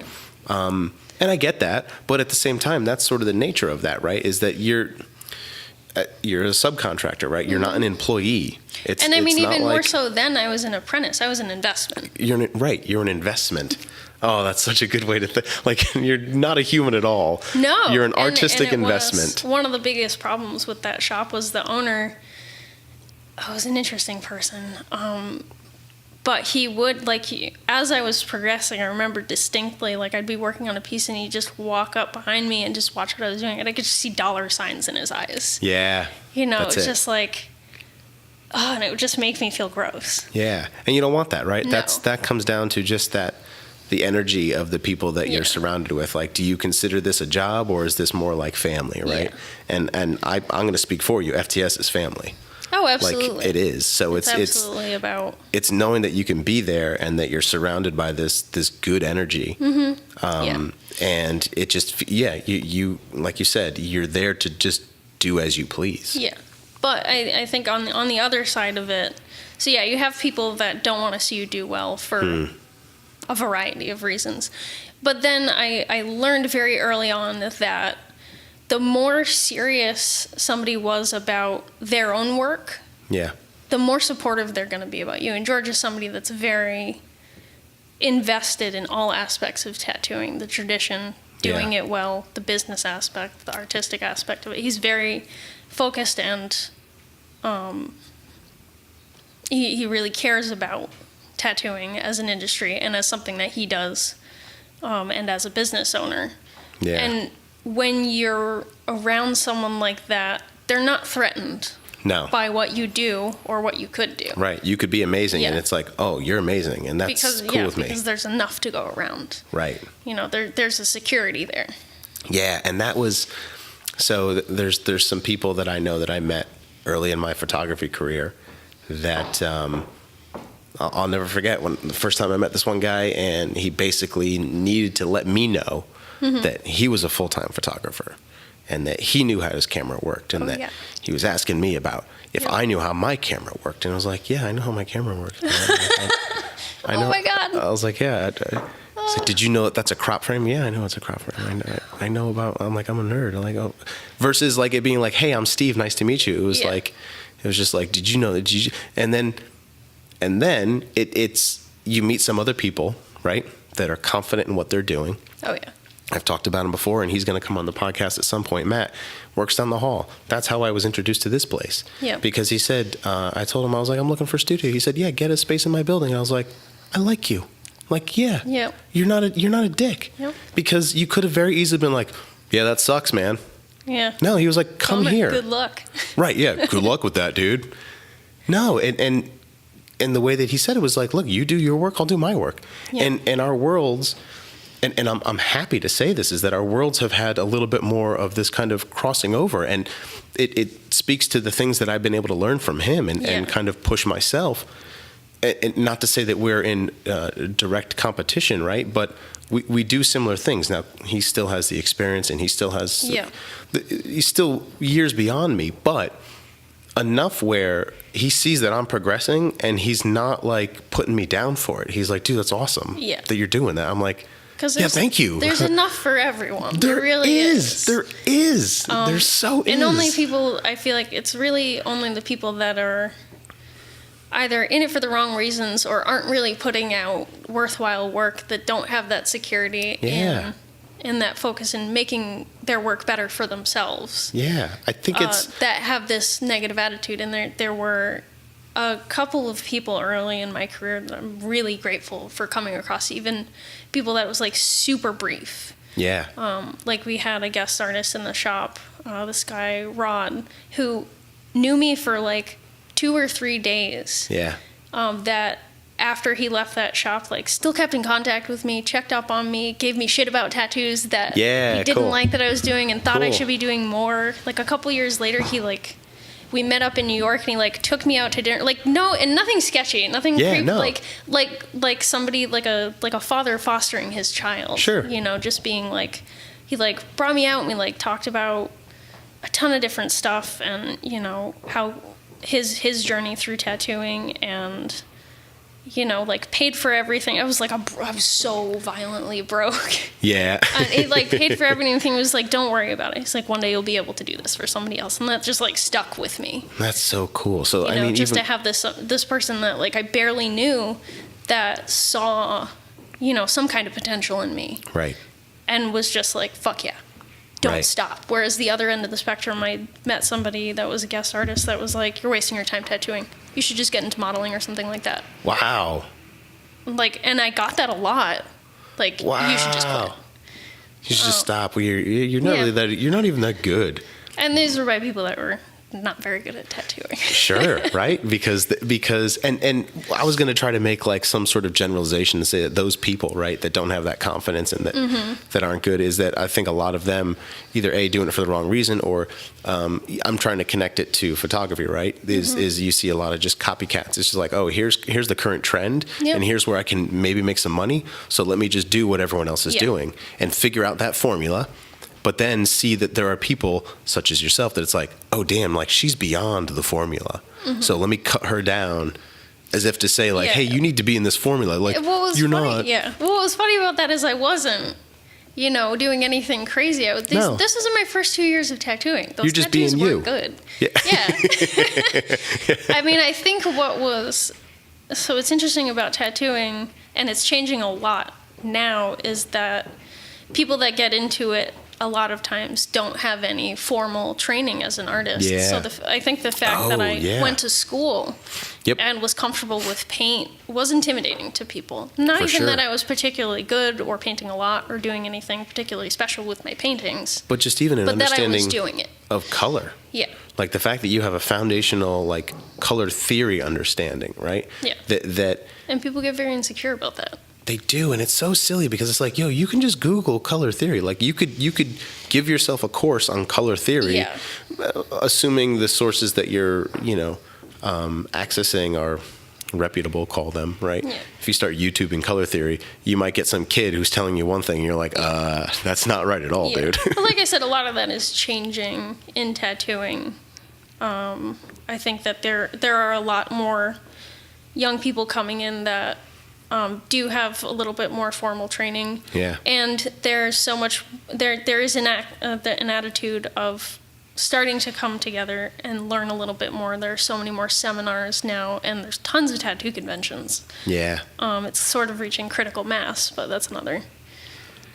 And I get that, but at the same time, that's sort of the nature of that, right? Is that you're a subcontractor, right? You're not an employee. Even more so then, I was an apprentice. I was an investment. You're an investment. Oh, that's such a good way to think. Like, you're not a human at all. No. You're an artistic investment. One of the biggest problems with that shop was the owner. Was an interesting person. But he would, as I was progressing, I remember distinctly, I'd be working on a piece and he'd just walk up behind me and just watch what I was doing. And I could just see dollar signs in his eyes. Yeah. It's just and it would just make me feel gross. Yeah. And you don't want that, right? No. That comes down to just the energy of the people that you're surrounded with. Like, do you consider this a job or is this more like family, right? Yeah. And I'm going to speak for you. FTS is family. Oh, absolutely. Like, it is. So it's absolutely about. It's knowing that you can be there and that you're surrounded by this good energy. Mm-hmm. And it just, you like you said, you're there to just do as you please. Yeah. But I think on the other side of it, so you have people that don't want to see you do well for a variety of reasons. But then I learned very early on that the more serious somebody was about their own work, the more supportive they're going to be about you. And George is somebody that's very invested in all aspects of tattooing, the tradition, doing it well, the business aspect, the artistic aspect of it. He's very focused and he really cares about tattooing as an industry and as something that he does and as a business owner. Yeah. And when you're around someone like that, they're not threatened by what you do or what you could do. Right. You could be amazing, and it's like, oh, you're amazing, and that's cool with me. Because there's enough to go around. Right. There's a security there. Yeah, and that was... So there's some people that I know that I met early in my photography career that I'll never forget when the first time I met this one guy, and he basically needed to let me know that he was a full-time photographer and that he knew how his camera worked and he was asking me about if I knew how my camera worked. And I was like, yeah, I know how my camera works. I know. Oh, my God. I was like, yeah. He's like, did you know that that's a crop frame? Yeah, I know it's a crop frame. I know about, I'm like, I'm a nerd. I'm like, oh, versus like it being like, hey, I'm Steve. Nice to meet you. It was like, it was just like, did you know that? Did you? And then it's, you meet some other people, right, that are confident in what they're doing. Oh, yeah. I've talked about him before, and he's going to come on the podcast at some point. Matt works down the hall. That's how I was introduced to this place. Yeah. Because he said, I told him, I was like, I'm looking for a studio. He said, yeah, get a space in my building. And I was like, I like you. Like, yeah. Yep. You're not a dick. Yep. Because you could have very easily been like, yeah, that sucks, man. Yeah. No, he was like, come here. Good luck. Right. Yeah. Good luck with that, dude. No. And the way that he said it was like, look, you do your work, I'll do my work. Yeah. And our worlds, and I'm happy to say this, is that our worlds have had a little bit more of this kind of crossing over, and it speaks to the things that I've been able to learn from him and kind of push myself. And not to say that we're in direct competition, right? But we do similar things. Now, he still has the experience, and he still has, he's still years beyond me, but enough where he sees that I'm progressing, and he's not like putting me down for it. He's like, dude, that's awesome that you're doing that. I'm like, yeah, thank you. There's enough for everyone. There really is. There is. There so is. And only people, I feel like it's really only the people that are either in it for the wrong reasons or aren't really putting out worthwhile work that don't have that security in that focus in making their work better for themselves. Yeah, I think it's... that have this negative attitude. And there were a couple of people early in my career that I'm really grateful for coming across, even people that was like super brief. Yeah. Like we had a guest artist in the shop, this guy, Rod, who knew me for like 2 or 3 days. Yeah. That after he left that shop, like still kept in contact with me, checked up on me, gave me shit about tattoos that he didn't like that I was doing and thought I should be doing more. Like a couple years later, we met up in New York, and he like took me out to dinner. Like and nothing sketchy, nothing creepy. No. Like somebody like a father fostering his child. Sure. You know, just being like, he like brought me out and we like talked about a ton of different stuff, and you know how his journey through tattooing, and you know, like paid for everything. I was like, I was so violently broke. Yeah. And he like paid for everything. He was like, don't worry about it. He's like, one day you'll be able to do this for somebody else. And that just like stuck with me. That's so cool. So you know, I mean, just to have this person that like I barely knew that saw, you know, some kind of potential in me. Right. And was just like, fuck yeah. Don't stop. Whereas the other end of the spectrum, I met somebody that was a guest artist that was like, you're wasting your time tattooing. You should just get into modeling or something like that. Wow. Like, and I got that a lot. Like, you should just quit. You should just stop. You're not really that. You're not even that good. And these were by people that were not very good at tattooing. Sure, right? Because and I was going to try to make like some sort of generalization to say that those people, right, that don't have that confidence and that aren't good, is that I think a lot of them either doing it for the wrong reason, or I'm trying to connect it to photography, right? Is you see a lot of just copycats. It's just like, oh, here's the current trend, and here's where I can maybe make some money. So let me just do what everyone else is doing and figure out that formula. But then see that there are people such as yourself that it's like, oh, damn, like she's beyond the formula. So let me cut her down, as if to say like, hey, you need to be in this formula. Like, you're not. Yeah. Well, what was funny about that is I wasn't, you know, doing anything crazy. This was in my first 2 years of tattooing. Those you're just tattoos being you. weren't good. Yeah. I mean, I think so it's interesting about tattooing, and it's changing a lot now, is that people that get into it a lot of times don't have any formal training as an artist. Yeah. So I think the fact that I went to school and was comfortable with paint was intimidating to people. Not even that I was particularly good or painting a lot or doing anything particularly special with my paintings. But just even an understanding that I was doing it. Of color. Yeah. Like the fact that you have a foundational like color theory understanding, right? Yeah. That and people get very insecure about that. They do, and it's so silly because it's like, yo, you can just Google color theory. Like you could give yourself a course on color theory, assuming the sources that you're, accessing are reputable, call them, right? Yeah. If you start YouTubing color theory, you might get some kid who's telling you one thing, and you're like, that's not right at all, dude. But like I said, a lot of that is changing in tattooing. I think that there are a lot more young people coming in that do have a little bit more formal training. Yeah. And there's so much, there is an attitude of starting to come together and learn a little bit more. There are so many more seminars now, and there's tons of tattoo conventions. Yeah. It's sort of reaching critical mass, but that's another.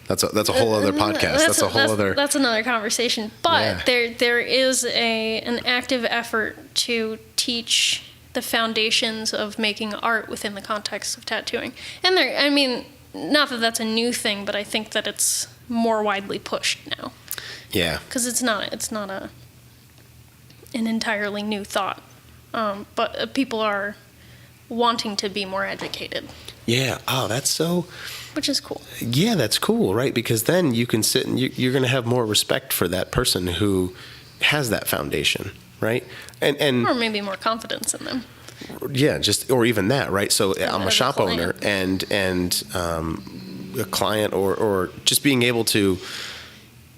That's a whole other podcast. That's another conversation. But Yeah. there is an active effort to teach the foundations of making art within the context of tattooing. And not that that's a new thing, but I think that it's more widely pushed now. Yeah. Because it's not an entirely new thought. But people are wanting to be more educated. Yeah. Oh, that's so... Which is cool. Yeah, that's cool, right? Because then you can sit and you're going to have more respect for that person who has that foundation, right? And or maybe more confidence in them. Yeah, or even that, right? So I'm a As a shop client. owner and a client or just being able to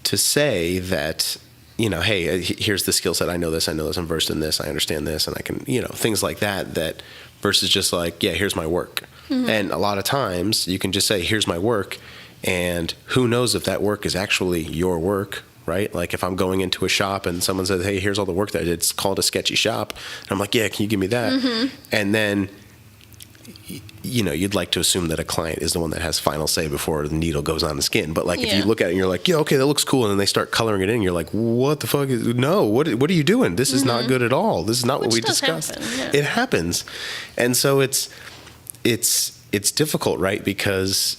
say that, hey, here's the skill set. I know this, I'm versed in this, I understand this, and I can, things like that versus just like, yeah, here's my work. Mm-hmm. And a lot of times you can just say, here's my work, and who knows if that work is actually your work, right? Like if I'm going into a shop and someone says, hey, here's all the work that I did, it's called a sketchy shop. And I'm like, yeah, can you give me that? Mm-hmm. And then, you'd like to assume that a client is the one that has final say before the needle goes on the skin. But like, if you look at it and you're like, yeah, okay, that looks cool. And then they start coloring it in. You're like, what the fuck what are you doing? This is not good at all. This is not what we discussed. Happen, It happens. And so it's difficult, right? Because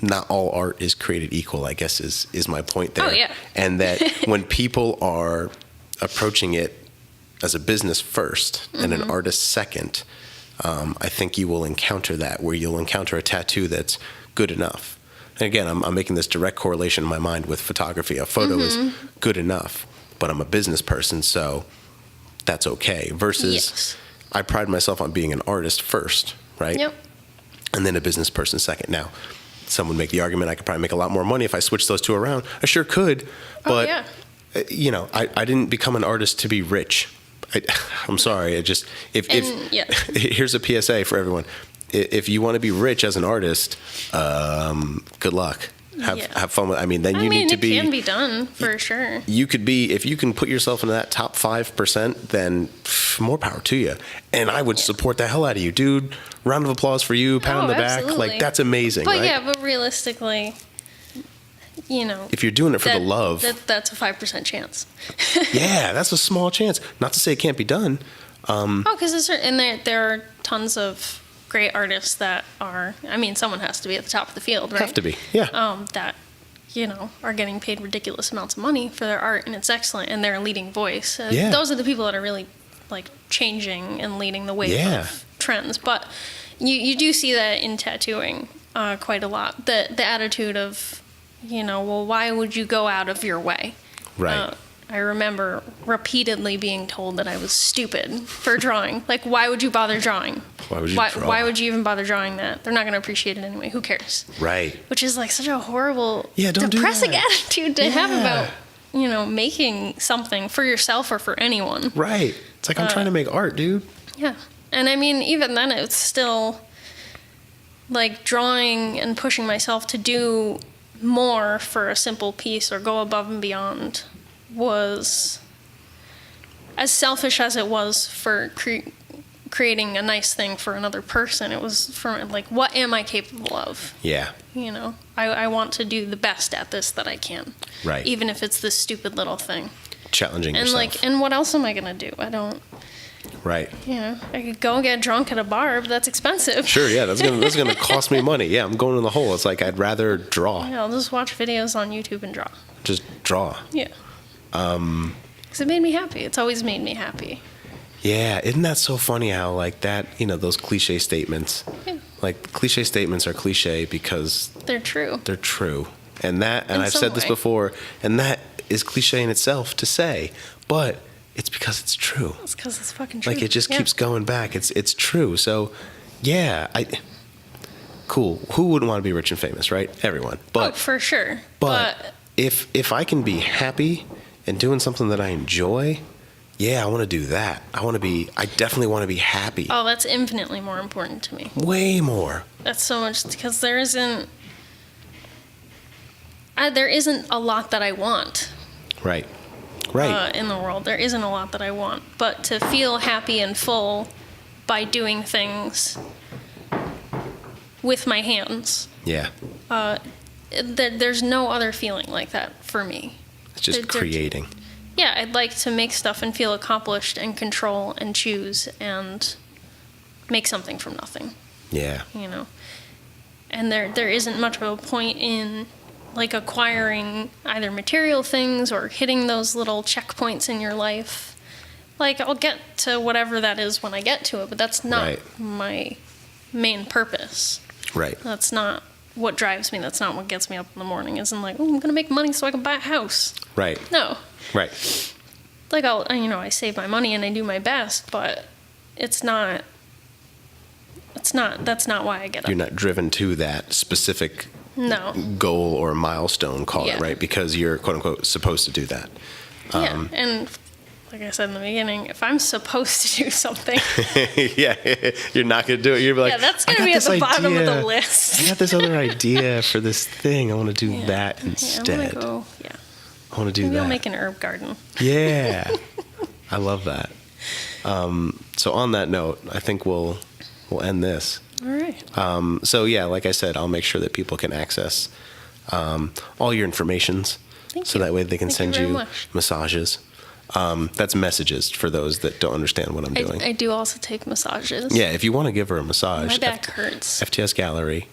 not all art is created equal, I guess is my point there. Oh, yeah. And that when people are approaching it as a business first and an artist second, I think you will encounter that, where you'll encounter a tattoo that's good enough. And again, I'm making this direct correlation in my mind with photography. A photo is good enough, but I'm a business person, so that's okay. Versus, I pride myself on being an artist first, right? Yep. And then a business person second. Now, some would make the argument I could probably make a lot more money if I switched those two around. I sure could, but I didn't become an artist to be rich. I'm sorry. Here's a PSA for everyone. If you want to be rich as an artist, good luck. Have fun with. Then you need to be. It can be done for sure. You could be, if you can put yourself into that top 5%, then more power to you. And I would support the hell out of you, dude. Round of applause for you. Pat on the back. Absolutely. Like that's amazing. But right? but realistically, if you're doing it for the love, that's a 5% chance. Yeah, that's a small chance. Not to say it can't be done. Because there are tons of great artists that are. Someone has to be at the top of the field, right? Have to be, yeah. That are getting paid ridiculous amounts of money for their art, and it's excellent, and they're a leading voice. Those are the people that are really like changing and leading the wave of trends. But you do see that in tattooing quite a lot. The attitude of well, why would you go out of your way? Right. I remember repeatedly being told that I was stupid for drawing. Like, why would you bother drawing? Why would you draw? Why would you even bother drawing that? They're not going to appreciate it anyway. Who cares? Right. Which is like such a horrible, do depressing that. attitude to have about, making something for yourself or for anyone. Right. It's like, I'm trying to make art, dude. Yeah. And even then, it's still like drawing and pushing myself to do more for a simple piece or go above and beyond was as selfish as it was for creating a nice thing for another person. It was for like, what am I capable of? Yeah. I want to do the best at this that I can. Right. Even if it's this stupid little thing. Challenging and yourself. And what else am I gonna do? I don't. Right. I could go get drunk at a bar, but that's expensive. Sure, yeah, that's gonna cost me money. Yeah, I'm going in the hole. It's like I'd rather draw. Yeah, I'll just watch videos on YouTube and draw. Just draw. Yeah. Because it made me happy. It's always made me happy. Yeah, isn't that so funny how like that, those cliche statements. Yeah. Like cliche statements are cliche because they're true. They're true. And I've said this before, and that is cliche in itself to say, but it's because it's true. It's because it's fucking true. Like it just keeps going back. It's true. So, yeah, cool. Who wouldn't want to be rich and famous, right? Everyone. But for sure. But if I can be happy and doing something that I enjoy, yeah, I want to do that. I definitely want to be happy. Oh, that's infinitely more important to me. Way more. That's so much, because there isn't a lot that I want. Right. In the world. There isn't a lot that I want. But to feel happy and full by doing things with my hands, Yeah. there's no other feeling like that for me. It's just creating. Yeah, I'd like to make stuff and feel accomplished and control and choose and make something from nothing. Yeah. You know? And there isn't much of a point in like acquiring either material things or hitting those little checkpoints in your life. Like, I'll get to whatever that is when I get to it, but that's not my main purpose. Right. That's not what drives me. That's not what gets me up in the morning. Isn't like, oh, I'm gonna make money so I can buy a house. Right. No. Right. Like, I save my money and I do my best, but that's not why I get up. You're not driven to that specific No. goal or milestone, call it, Yeah. right? Because you're, quote unquote, supposed to do that. Yeah, and like I said in the beginning, if I'm supposed to do something, Yeah, you're not going to do it. You're like, yeah, that's going "I to got be at this the bottom of the idea. list. I got this other idea for this thing. I want to do that instead. I want to do Maybe that. I'll make an herb garden. Yeah. I love that. So on that note, I think we'll end this. All right. So yeah, like I said, I'll make sure that people can access all your informations. Thank so you. that way they can Thank send you very you much. massages. That's messages for those that don't understand what I'm doing. I do also take massages. Yeah, if you want to give her a massage, My back hurts. FTS Gallery.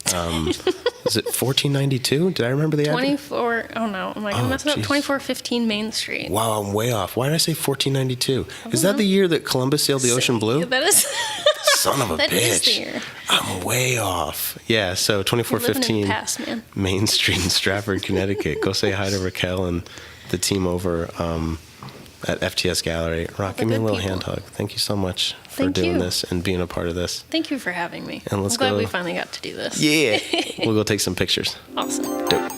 Is it $14.92? Did I remember the address? 24. Oh no, am I gonna mess it up? geez. 2415 Main Street. Wow, I'm way off. Why did I say $14.92? Is that the year that Columbus sailed the ocean blue? Yeah, that is. Son of a that bitch. is the year. I'm way off. Yeah, so You're living in 2415 the past, man. Main Street in Stratford, Connecticut. Go say hi to Raquel and the team over at FTS Gallery. Rock, give me a good little people. hand hug. Thank you so much for Thank doing you. this and being a part of this. Thank you for having me. And let's I'm glad go. we finally got to do this. Yeah. We'll go take some pictures. Awesome. Dope.